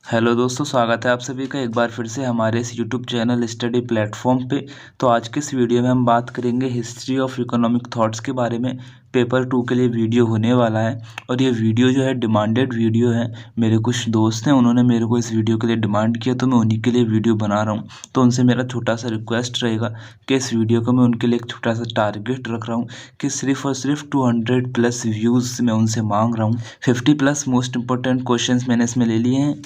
Hello दोस्तों, स्वागत है आप सभी का एक बार फिर से हमारे इस यूट्यूब चैनल स्टडी प्लेटफॉर्म पे। तो आज के इस वीडियो में हम बात करेंगे हिस्ट्री ऑफ इकोनॉमिक थॉट्स के बारे में। पेपर 2 के लिए वीडियो होने वाला है और ये वीडियो जो है डिमांडेड वीडियो है। मेरे कुछ दोस्त हैं, उन्होंने मेरे को इस वीडियो के लिए डिमांड किया, तो मैं उन्हीं के लिए वीडियो बना रहा हूँ। तो उनसे मेरा छोटा सा रिक्वेस्ट रहेगा कि इस वीडियो को मैं उनके लिए एक छोटा सा टारगेट रख रहा हूँ कि सिर्फ और सिर्फ 200+ व्यूज़ मैं उनसे मांग रहा हूँ। 50+ मोस्ट इंपॉर्टेंट क्वेश्चन मैंने इसमें ले लिए हैं।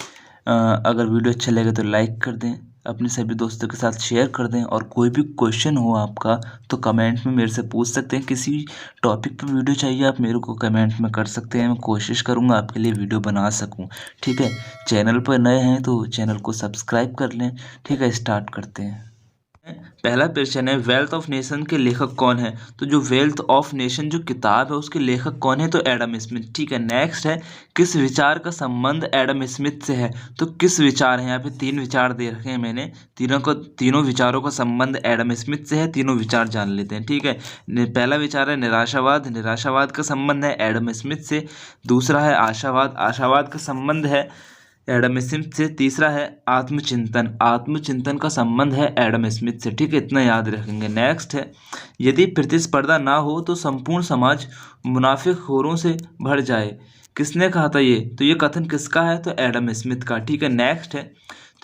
अगर वीडियो अच्छा लगे तो लाइक कर दें, अपने सभी दोस्तों के साथ शेयर कर दें, और कोई भी क्वेश्चन हो आपका तो कमेंट में मेरे से पूछ सकते हैं। किसी टॉपिक पर वीडियो चाहिए आप मेरे को कमेंट में कर सकते हैं, मैं कोशिश करूंगा आपके लिए वीडियो बना सकूं। ठीक है, चैनल पर नए हैं तो चैनल को सब्सक्राइब कर लें। ठीक है, स्टार्ट करते हैं। पहला क्वेश्चन है, वेल्थ ऑफ नेशन के लेखक कौन है? तो जो वेल्थ ऑफ नेशन जो किताब है उसके लेखक कौन है? तो एडम स्मिथ। ठीक है, नेक्स्ट है, किस विचार का संबंध एडम स्मिथ से है? तो किस विचार है, यहाँ पे 3 विचार दे रखे हैं मैंने, तीनों विचारों का संबंध एडम स्मिथ से है। तीनों विचार जान लेते हैं। ठीक है, पहला विचार है निराशावाद। निराशावाद का संबंध है एडम स्मिथ से। दूसरा है आशावाद। आशावाद का संबंध है एडम स्मिथ से। तीसरा है आत्मचिंतन। आत्मचिंतन का संबंध है एडम स्मिथ से। ठीक है, इतना याद रखेंगे। नेक्स्ट है, यदि प्रतिस्पर्धा ना हो तो संपूर्ण समाज मुनाफिकखोरों से भर जाए। किसने कहा था ये? तो ये कथन किसका है? तो एडम स्मिथ का। ठीक है, नेक्स्ट है,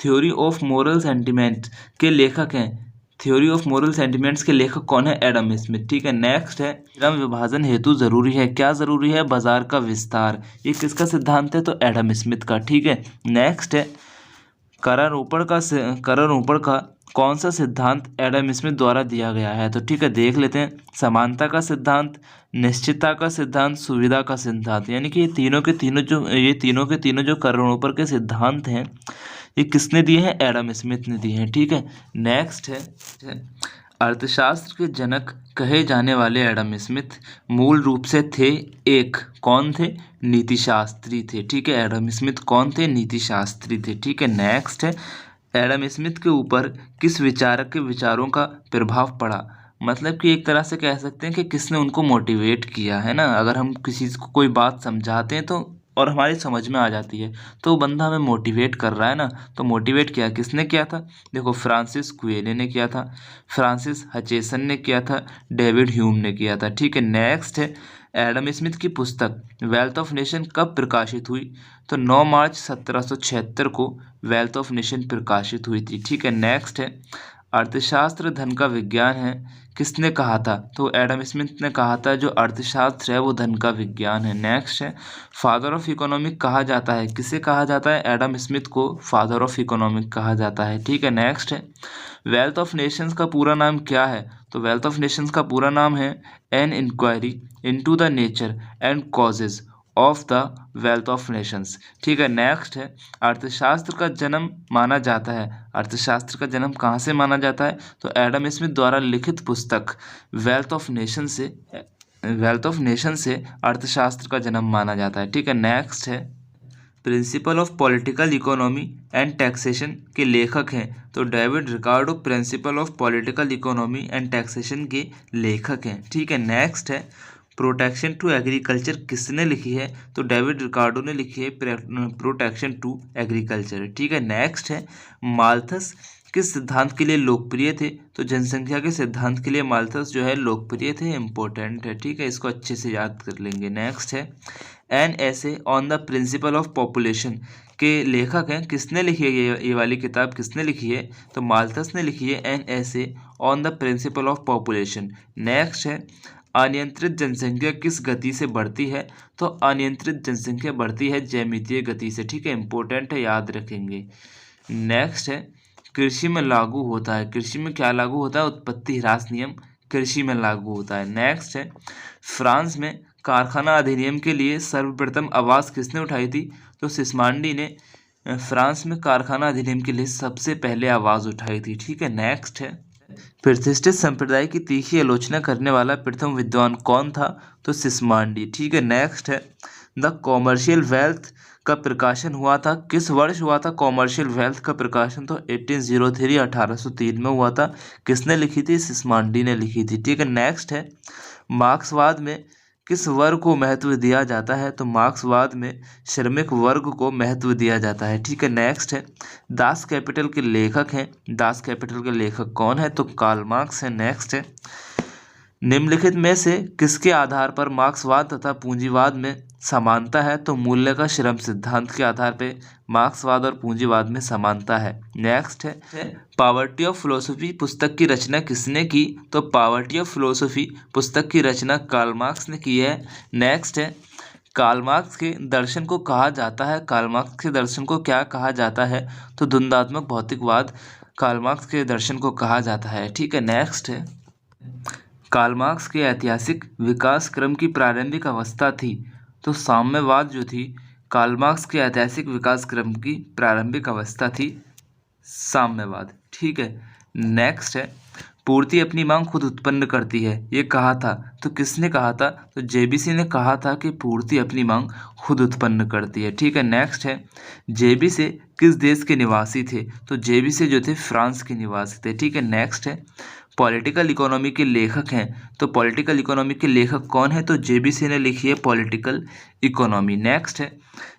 थ्योरी ऑफ मोरल सेंटिमेंट के लेखक हैं। थ्योरी ऑफ मोरल सेंटिमेंट्स के लेखक कौन है? Adam Smith. ठीक है, नेक्स्ट है, श्रम विभाजन हेतु जरूरी है। क्या जरूरी है? बाजार का विस्तार। ये किसका सिद्धांत है? तो एडम स्मिथ का। ठीक है, नेक्स्ट है, करारोपण का कौन सा सिद्धांत एडम स्मिथ द्वारा दिया गया है? तो ठीक है, देख लेते हैं। समानता का सिद्धांत, निश्चितता का सिद्धांत, सुविधा का सिद्धांत। यानी कि ये तीनों के तीनों जो करारोपण के सिद्धांत हैं ये किसने दिए हैं? एडम स्मिथ ने दिए हैं। ठीक है, नेक्स्ट है, अर्थशास्त्र के जनक कहे जाने वाले एडम स्मिथ मूल रूप से थे एक, कौन थे? नीतिशास्त्री थे। ठीक है, एडम स्मिथ कौन थे? नीतिशास्त्री थे। ठीक है, नेक्स्ट है, एडम स्मिथ के ऊपर किस विचारक के विचारों का प्रभाव पड़ा? मतलब कि एक तरह से कह सकते हैं कि किसने उनको मोटिवेट किया है ना। अगर हम किसी को कोई बात समझाते हैं तो और हमारी समझ में आ जाती है तो वो बंदा हमें मोटिवेट कर रहा है ना। तो मोटिवेट किया किसने किया था? देखो, फ्रांसिस क्वेले ने किया था, फ्रांसिस हचेसन ने किया था, डेविड ह्यूम ने किया था। ठीक है, नेक्स्ट है, एडम स्मिथ की पुस्तक वेल्थ ऑफ नेशन कब प्रकाशित हुई? तो 9 मार्च 1776 को वेल्थ ऑफ नेशन प्रकाशित हुई थी। ठीक है, नेक्स्ट है, अर्थशास्त्र धन का विज्ञान है, किसने कहा था? तो एडम स्मिथ ने कहा था जो अर्थशास्त्र है वो धन का विज्ञान है। नेक्स्ट है, फादर ऑफ इकोनॉमिक कहा जाता है, किसे कहा जाता है? एडम स्मिथ को फादर ऑफ इकोनॉमिक कहा जाता है। ठीक है, नेक्स्ट है, वेल्थ ऑफ नेशंस का पूरा नाम क्या है? तो वेल्थ ऑफ नेशंस का पूरा नाम है an inquiry into the nature and causes of the wealth of nations. ठीक है, नेक्स्ट है, अर्थशास्त्र का जन्म माना जाता है। अर्थशास्त्र का जन्म कहाँ से माना जाता है? तो एडम स्मिथ द्वारा लिखित पुस्तक वेल्थ ऑफ नेशन से अर्थशास्त्र का जन्म माना जाता है। ठीक है, नेक्स्ट है, principle of political economy and taxation के लेखक हैं। तो David Ricardo principle of political economy and taxation के लेखक हैं। ठीक है, नेक्स्ट है, प्रोटेक्शन टू एग्रीकल्चर किसने लिखी है? तो डेविड रिकार्डो ने लिखी है प्रोटेक्शन टू एग्रीकल्चर। ठीक है, नेक्स्ट है, माल्थस किस सिद्धांत के लिए लोकप्रिय थे? तो जनसंख्या के सिद्धांत के लिए माल्थस जो है लोकप्रिय थे, इंपॉर्टेंट है। ठीक है, इसको अच्छे से याद कर लेंगे। नेक्स्ट है, एन ऐसे on the principle of population के लेखक हैं, किसने लिखी है ये वाली किताब किसने लिखी है? तो माल्थस ने लिखी है एन ऐसे on the principle of population. Next है, अनियंत्रित जनसंख्या किस गति से बढ़ती है? तो अनियंत्रित जनसंख्या बढ़ती है ज्यामितीय गति से। ठीक है, इंपॉर्टेंट है, याद रखेंगे। नेक्स्ट है, कृषि में लागू होता है, कृषि में क्या लागू होता है? उत्पत्ति ह्रास नियम कृषि में लागू होता है। नेक्स्ट है, फ्रांस में कारखाना अधिनियम के लिए सर्वप्रथम आवाज़ किसने उठाई थी? तो सिस्मांडी ने फ्रांस में कारखाना अधिनियम के लिए सबसे पहले आवाज़ उठाई थी। ठीक है, नेक्स्ट है, प्रतिष्ठित संप्रदाय की तीखी आलोचना करने वाला प्रथम विद्वान कौन था? तो सिस्मांडी। ठीक है, नेक्स्ट है, द कॉमर्शियल वेल्थ का प्रकाशन हुआ था, किस वर्ष हुआ था कॉमर्शियल वेल्थ का प्रकाशन? तो 1803 1803 में हुआ था। किसने लिखी थी? सिस्मांडी ने लिखी थी। ठीक है, नेक्स्ट है, मार्क्सवाद में किस वर्ग को महत्व दिया जाता है? तो मार्क्सवाद में श्रमिक वर्ग को महत्व दिया जाता है। ठीक है, नेक्स्ट है दास कैपिटल के लेखक हैं। दास कैपिटल के लेखक कौन है? तो कार्ल मार्क्स है। नेक्स्ट है निम्नलिखित में से किसके आधार पर मार्क्सवाद तथा पूंजीवाद में समानता है? तो मूल्य का श्रम सिद्धांत के आधार पे मार्क्सवाद और पूंजीवाद में समानता है। नेक्स्ट है पॉवर्टी ऑफ फिलोसफी पुस्तक की रचना किसने की? तो पॉवर्टी ऑफ फिलोसफी पुस्तक की रचना कार्ल मार्क्स ने की है। नेक्स्ट है कार्ल मार्क्स के दर्शन को कहा जाता है, कार्ल मार्क्स के दर्शन को क्या कहा जाता है? तो द्वंद्वात्मक भौतिकवाद कार्ल मार्क्स के दर्शन को कहा जाता है। ठीक है, नेक्स्ट है कार्ल मार्क्स के ऐतिहासिक विकास क्रम की प्रारंभिक अवस्था थी। तो साम्यवाद जो थी, कार्ल मार्क्स के ऐतिहासिक विकास क्रम की प्रारंभिक अवस्था थी साम्यवाद। ठीक है, नेक्स्ट है पूर्ति अपनी मांग खुद उत्पन्न करती है, ये कहा था। तो किसने कहा था? तो जेबीसी ने कहा था कि पूर्ति अपनी मांग खुद उत्पन्न करती है। ठीक है, नेक्स्ट है जेबीसी किस देश के निवासी थे? तो जेबीसी जो थे फ्रांस के निवासी थे। ठीक है, नेक्स्ट है पॉलिटिकल इकोनॉमी के लेखक हैं। तो पॉलिटिकल इकोनॉमी के लेखक कौन है? तो जेबीसी ने लिखी है पॉलिटिकल इकोनॉमी। नेक्स्ट है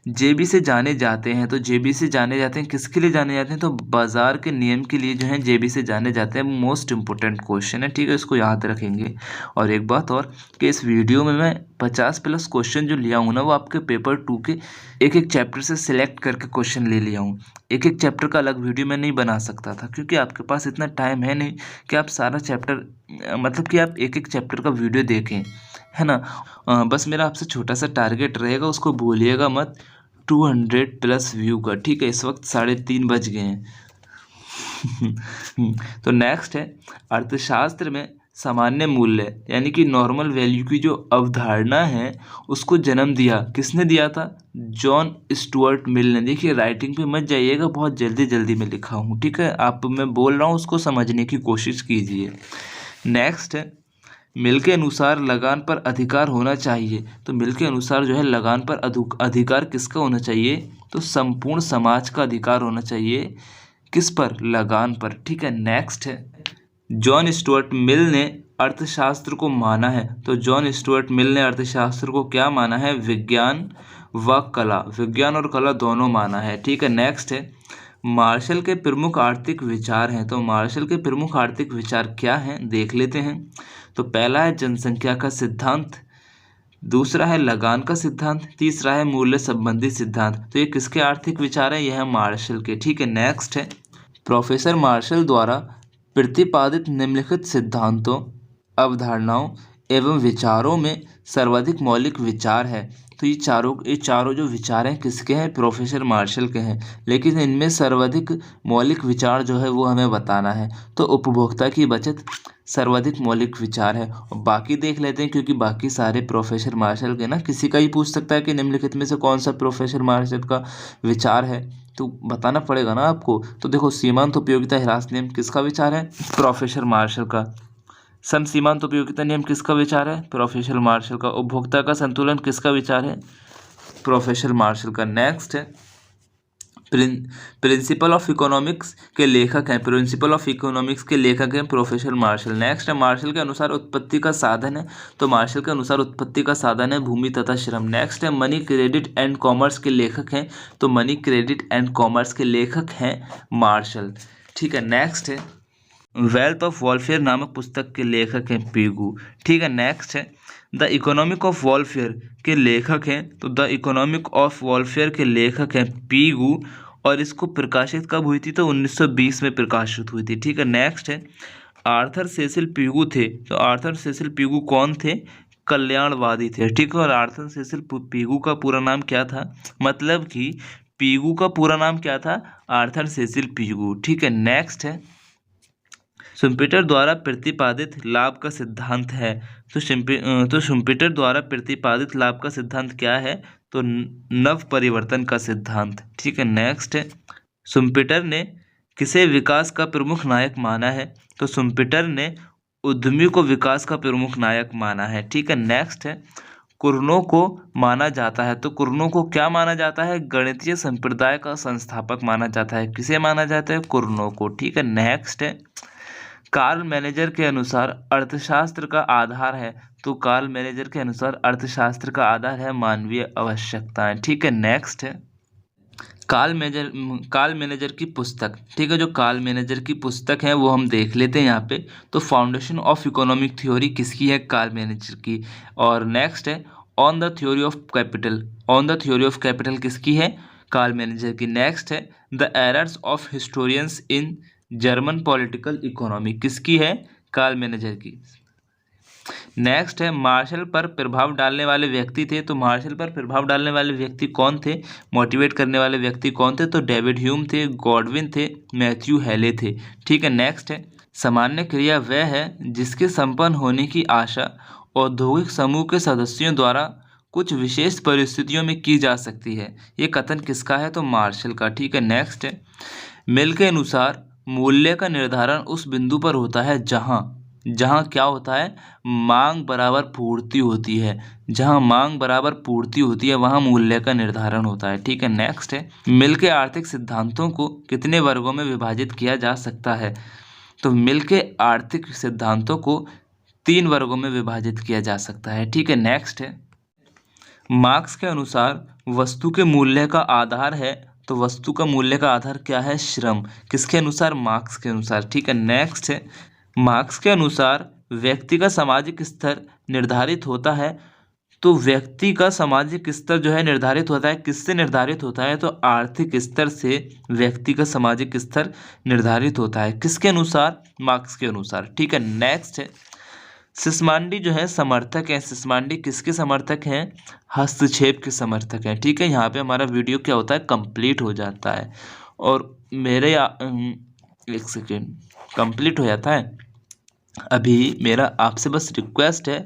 जेबीसी जाने जाते हैं। तो जेबीसी जाने जाते हैं किसके लिए जाने जाते हैं? तो बाजार के नियम के लिए जो है जेबीसी जाने जाते हैं। मोस्ट इंपोर्टेंट क्वेश्चन है, ठीक है, इसको याद रखेंगे। और एक बात और कि इस वीडियो में मैं 50+ क्वेश्चन जो लिया हूँ ना, वो आपके पेपर 2 के एक एक चैप्टर से सिलेक्ट करके क्वेश्चन ले लिया हूँ। एक एक चैप्टर का अलग वीडियो मैं नहीं बना सकता था, क्योंकि आपके पास इतना टाइम है नहीं कि आप सारा चैप्टर मतलब कि आप एक एक चैप्टर का वीडियो देखें, है ना। बस मेरा आपसे छोटा सा टारगेट रहेगा, उसको भूलिएगा मत, 200+ व्यू का। ठीक है, इस वक्त 3:30 बज गए हैं। तो नेक्स्ट है अर्थशास्त्र में सामान्य मूल्य यानी कि नॉर्मल वैल्यू की जो अवधारणा है उसको जन्म दिया, किसने दिया था? जॉन स्टुअर्ट मिल ने। देखिए राइटिंग पे मत जाइएगा, बहुत जल्दी जल्दी में लिखा हूँ, ठीक है। आप मैं बोल रहा हूँ उसको समझने की कोशिश कीजिए। नेक्स्ट है मिल के अनुसार लगान पर अधिकार होना चाहिए। तो मिल के अनुसार जो है लगान पर अधिकार किसका होना चाहिए? तो संपूर्ण समाज का अधिकार होना चाहिए। किस पर? लगान पर। ठीक है, नेक्स्ट है जॉन स्टुअर्ट मिल ने अर्थशास्त्र को माना है। तो जॉन स्टुअर्ट मिल ने अर्थशास्त्र को क्या माना है? विज्ञान व कला, विज्ञान और कला दोनों माना है। ठीक है, नेक्स्ट है मार्शल के प्रमुख आर्थिक विचार हैं। तो मार्शल के प्रमुख आर्थिक विचार क्या हैं, देख लेते हैं। तो पहला है जनसंख्या का सिद्धांत, दूसरा है लगान का सिद्धांत, तीसरा है मूल्य संबंधी सिद्धांत। तो ये किसके आर्थिक विचार हैं? यह है मार्शल के। ठीक है, नेक्स्ट है प्रोफेसर मार्शल द्वारा प्रतिपादित निम्नलिखित सिद्धांतों, अवधारणाओं एवं विचारों में सर्वाधिक मौलिक विचार है। तो ये चारों जो विचार हैं किसके हैं? प्रोफेसर मार्शल के हैं। लेकिन इनमें सर्वाधिक मौलिक विचार जो है वो हमें बताना है। तो उपभोक्ता की बचत सर्वाधिक मौलिक विचार है। और बाकी देख लेते हैं, क्योंकि बाकी सारे प्रोफेसर मार्शल के ना, किसी का ही पूछ सकता है कि निम्नलिखित में से कौन सा प्रोफेसर मार्शल का विचार है, तो बताना पड़ेगा ना आपको। तो देखो सीमांत उपयोगिता ह्रास नियम किसका विचार है? प्रोफेसर मार्शल का। सम सीमांत उपयोगिता नियम किसका विचार है? प्रोफेसर मार्शल का। उपभोक्ता का संतुलन किसका विचार है? प्रोफेसर मार्शल का। नेक्स्ट है प्रिंसिपल ऑफ इकोनॉमिक्स के लेखक हैं। प्रिंसिपल ऑफ इकोनॉमिक्स के लेखक हैं प्रोफेसर मार्शल। नेक्स्ट है मार्शल के अनुसार उत्पत्ति का साधन है। तो मार्शल के अनुसार उत्पत्ति का साधन है भूमि तथा श्रम। नेक्स्ट है मनी क्रेडिट एंड कॉमर्स के लेखक हैं। तो मनी क्रेडिट एंड कॉमर्स के लेखक हैं मार्शल। ठीक है, नेक्स्ट है वेल्थ ऑफ वॉलफेयर नामक पुस्तक के लेखक हैं पीगू। ठीक है, नेक्स्ट है द इकोनॉमिक ऑफ वॉलफेयर के लेखक हैं। तो द इकोनॉमिक ऑफ वॉलफेयर के लेखक हैं पीगू, और इसको प्रकाशित कब हुई थी? तो 1920 में प्रकाशित हुई थी। ठीक है, नेक्स्ट है आर्थर सेसिल पीगू थे। तो आर्थर सेसिल पीगू कौन थे? कल्याणवादी थे। ठीक है, और आर्थर सेसिल पीगू का पूरा नाम क्या था? मतलब कि पीगू का पूरा नाम क्या था? Arthur Cecil Pigou. ठीक है, नेक्स्ट है शुम्पेटर द्वारा प्रतिपादित लाभ का सिद्धांत है। तो शुम्पेटर द्वारा प्रतिपादित लाभ का सिद्धांत क्या है? तो नव परिवर्तन का सिद्धांत। ठीक है, नेक्स्ट है शुम्पेटर ने किसे विकास का प्रमुख नायक माना है? तो शुम्पेटर ने उद्यमी को विकास का प्रमुख नायक माना है। ठीक है, नेक्स्ट है कुर्नो को माना जाता है। तो कुर्नो को क्या माना जाता है? गणितीय संप्रदाय का संस्थापक माना जाता है। किसे माना जाता है? कुर्नो को। ठीक है, नेक्स्ट है कार्ल मैनेजर के अनुसार अर्थशास्त्र का आधार है, तो कार्ल मैनेजर के अनुसार अर्थशास्त्र का आधार है मानवीय आवश्यकताएं। ठीक है, नेक्स्ट है कार्ल मैनेजर की पुस्तक। ठीक है, जो कार्ल मैनेजर की पुस्तक है वो हम देख लेते हैं यहाँ पे। तो फाउंडेशन ऑफ इकोनॉमिक थ्योरी किसकी है? कार्ल मैनेजर की। और नेक्स्ट है on the theory of capital. On the theory of capital किसकी है? कार्ल मैनेजर की। नेक्स्ट है the errors of historians in German political economy किसकी है? कार्ल मैनेजर की। नेक्स्ट है मार्शल पर प्रभाव डालने वाले व्यक्ति थे, तो मार्शल पर प्रभाव डालने वाले व्यक्ति कौन थे? मोटिवेट करने वाले व्यक्ति कौन थे? तो डेविड ह्यूम थे, गॉडविन थे, मैथ्यू हेले थे। ठीक है, नेक्स्ट है सामान्य क्रिया वह है जिसके संपन्न होने की आशा औद्योगिक समूह के सदस्यों द्वारा कुछ विशेष परिस्थितियों में की जा सकती है। ये कथन किसका है? तो मार्शल का। ठीक है, नेक्स्ट है मिल के अनुसार मूल्य का निर्धारण उस बिंदु पर होता है जहाँ क्या होता है? मांग बराबर पूर्ति होती है। जहाँ मांग बराबर पूर्ति होती है वहाँ मूल्य का निर्धारण होता है। ठीक है, नेक्स्ट है मिल के आर्थिक सिद्धांतों को कितने वर्गों में विभाजित किया जा सकता है? तो मिल के आर्थिक सिद्धांतों को 3 वर्गों में विभाजित किया जा सकता है। ठीक है, नेक्स्ट है मार्क्स के अनुसार वस्तु के मूल्य का आधार है, तो वस्तु का मूल्य का आधार क्या है? श्रम। किसके अनुसार? मार्क्स के अनुसार। ठीक है, नेक्स्ट है मार्क्स के अनुसार व्यक्ति का सामाजिक स्तर निर्धारित होता है, तो व्यक्ति का सामाजिक स्तर जो है निर्धारित होता है किससे निर्धारित होता है? तो आर्थिक स्तर से व्यक्ति का सामाजिक स्तर निर्धारित होता है। किसके अनुसार? मार्क्स के अनुसार। ठीक है, नेक्स्ट है सिस्मांडी जो है समर्थक है। सिस्मांडी किसके समर्थक हैं? हस्तक्षेप के समर्थक हैं। ठीक है, यहाँ पे हमारा वीडियो क्या होता है? कंप्लीट हो जाता है। और मेरे एक सेकेंड कंप्लीट हो जाता है। अभी मेरा आपसे बस रिक्वेस्ट है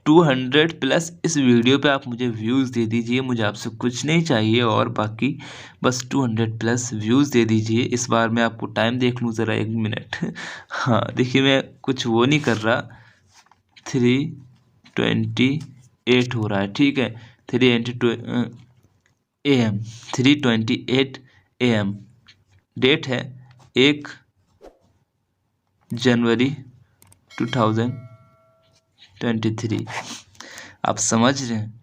200 प्लस इस वीडियो पे आप मुझे व्यूज़ दे दीजिए। मुझे आपसे कुछ नहीं चाहिए और बाकी बस 200 प्लस व्यूज़ दे दीजिए। इस बार मैं आपको टाइम देख लूँ ज़रा 1 मिनट। हाँ देखिए, मैं कुछ वो नहीं कर रहा। 3:28 हो रहा है। ठीक है, 3:28 AM। डेट है 1 जनवरी 2023। आप समझ रहे हैं,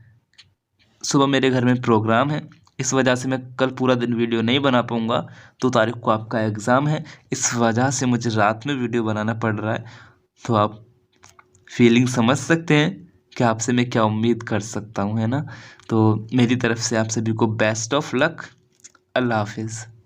सुबह मेरे घर में प्रोग्राम है, इस वजह से मैं कल पूरा दिन वीडियो नहीं बना पाऊँगा। 2 तारीख को आपका एग्ज़ाम है, इस वजह से मुझे रात में वीडियो बनाना पड़ रहा है। तो आप फीलिंग समझ सकते हैं कि आपसे मैं क्या उम्मीद कर सकता हूँ, है ना। तो मेरी तरफ से आप सभी को बेस्ट ऑफ लक। अल्लाह हाफिज़।